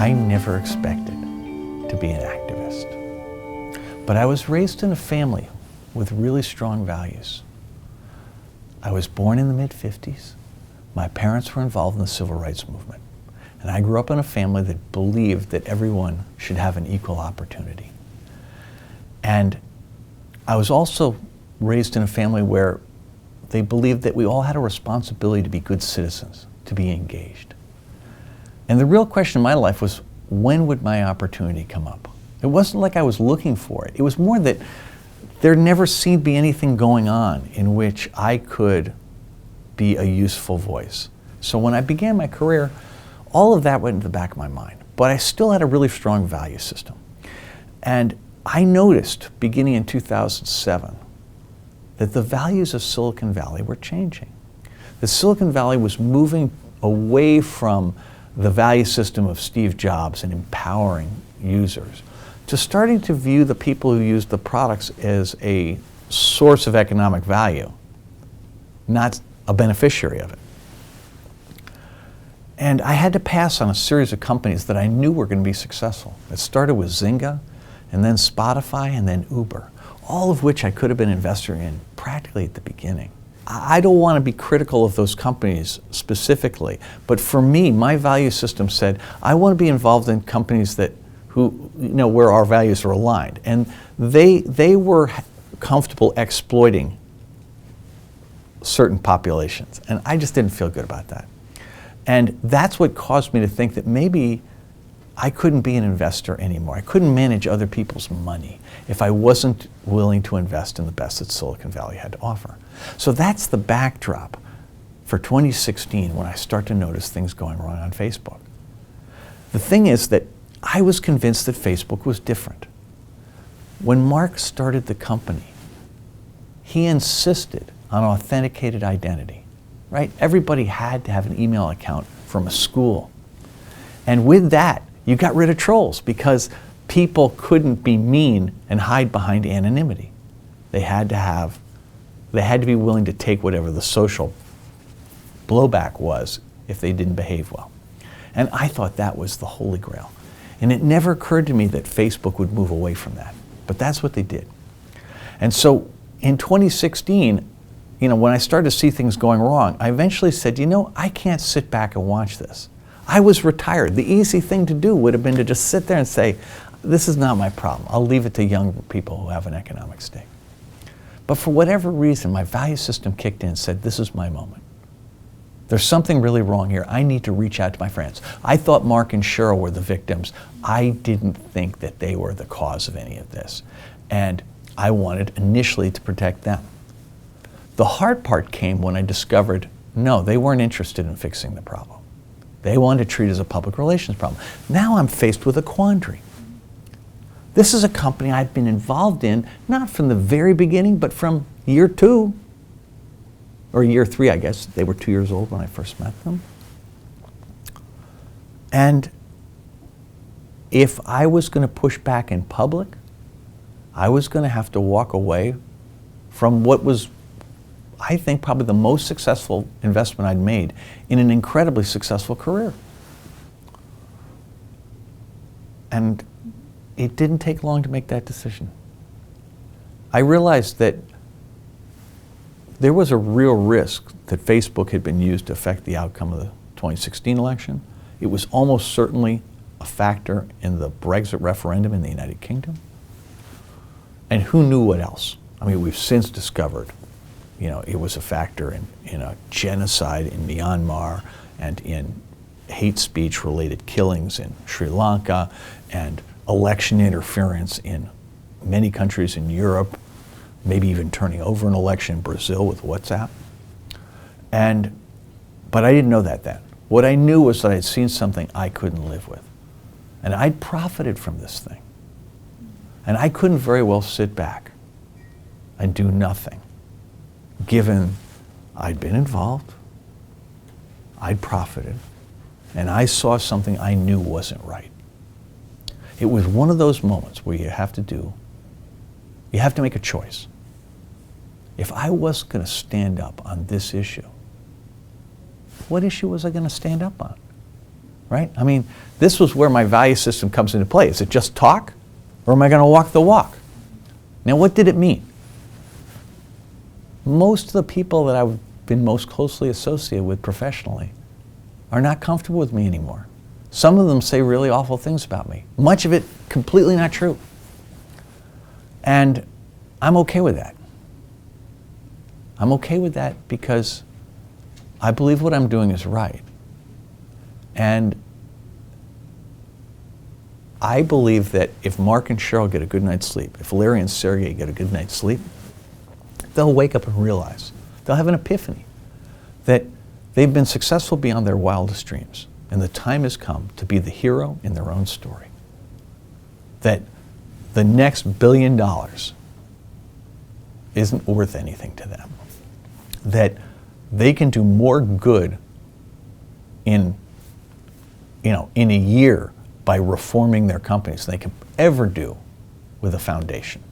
I never expected to be an activist. But I was raised in a family with really strong values. I was born in the mid-50s. My parents were involved in the civil rights movement. And I grew up in a family that believed that everyone should have an equal opportunity. And I was also raised in a family where they believed that we all had a responsibility to be good citizens, to be engaged. And the real question in my life was, when would my opportunity come up? It wasn't like I was looking for it. It was more that there never seemed to be anything going on in which I could be a useful voice. So when I began my career, all of that went into the back of my mind. But I still had a really strong value system. And I noticed, beginning in 2007, that the values of Silicon Valley were changing. The Silicon Valley was moving away from the value system of Steve Jobs and empowering users to starting to view the people who use the products as a source of economic value, not a beneficiary of it. And I had to pass on a series of companies that I knew were going to be successful. It started with Zynga, and then Spotify, and then Uber, all of which I could have been an investor in practically at the beginning. I don't want to be critical of those companies specifically, but for me, my value system said, I want to be involved in companies where our values are aligned. And they were comfortable exploiting certain populations, and I just didn't feel good about that. And that's what caused me to think that maybe I couldn't be an investor anymore. I couldn't manage other people's money if I wasn't willing to invest in the best that Silicon Valley had to offer. So that's the backdrop for 2016 when I start to notice things going wrong on Facebook. The thing is that I was convinced that Facebook was different. When Mark started the company, he insisted on authenticated identity, right? Everybody had to have an email account from a school. And with that, you got rid of trolls because people couldn't be mean and hide behind anonymity. They had to be willing to take whatever the social blowback was if they didn't behave well. And I thought that was the holy grail. And it never occurred to me that Facebook would move away from that. But that's what they did. And so in 2016, when I started to see things going wrong, I eventually said, I can't sit back and watch this. I was retired. The easy thing to do would have been to just sit there and say, this is not my problem. I'll leave it to younger people who have an economic stake. But for whatever reason, my value system kicked in and said, this is my moment. There's something really wrong here. I need to reach out to my friends. I thought Mark and Cheryl were the victims. I didn't think that they were the cause of any of this. And I wanted initially to protect them. The hard part came when I discovered, no, they weren't interested in fixing the problem. They wanted to treat it as a public relations problem. Now I'm faced with a quandary. This is a company I'd been involved in, not from the very beginning, but from year 2, or year 3, I guess. They were 2 years old when I first met them. And if I was going to push back in public, I was going to have to walk away from what was, I think, probably the most successful investment I'd made in an incredibly successful career. And it didn't take long to make that decision. I realized that there was a real risk that Facebook had been used to affect the outcome of the 2016 election. It was almost certainly a factor in the Brexit referendum in the United Kingdom. And who knew what else? I mean, we've since discovered, it was a factor in a genocide in Myanmar and in hate speech related killings in Sri Lanka and election interference in many countries in Europe, maybe even turning over an election in Brazil with WhatsApp. But I didn't know that then. What I knew was that I'd seen something I couldn't live with. And I'd profited from this thing. And I couldn't very well sit back and do nothing, given I'd been involved, I'd profited, and I saw something I knew wasn't right. It was one of those moments where you have to make a choice. If I was going to stand up on this issue, what issue was I going to stand up on? right? I mean, this was where my value system comes into play. Is it just talk, or am I going to walk the walk? Now, what did it mean? Most of the people that I've been most closely associated with professionally are not comfortable with me anymore. Some of them say really awful things about me. Much of it completely not true. And I'm okay with that. I'm okay with that because I believe what I'm doing is right. And I believe that if Mark and Cheryl get a good night's sleep, if Larry and Sergey get a good night's sleep, they'll wake up and realize, they'll have an epiphany that they've been successful beyond their wildest dreams. And the time has come to be the hero in their own story. That the next $1 billion isn't worth anything to them. That they can do more good in a year by reforming their companies than they can ever do with a foundation.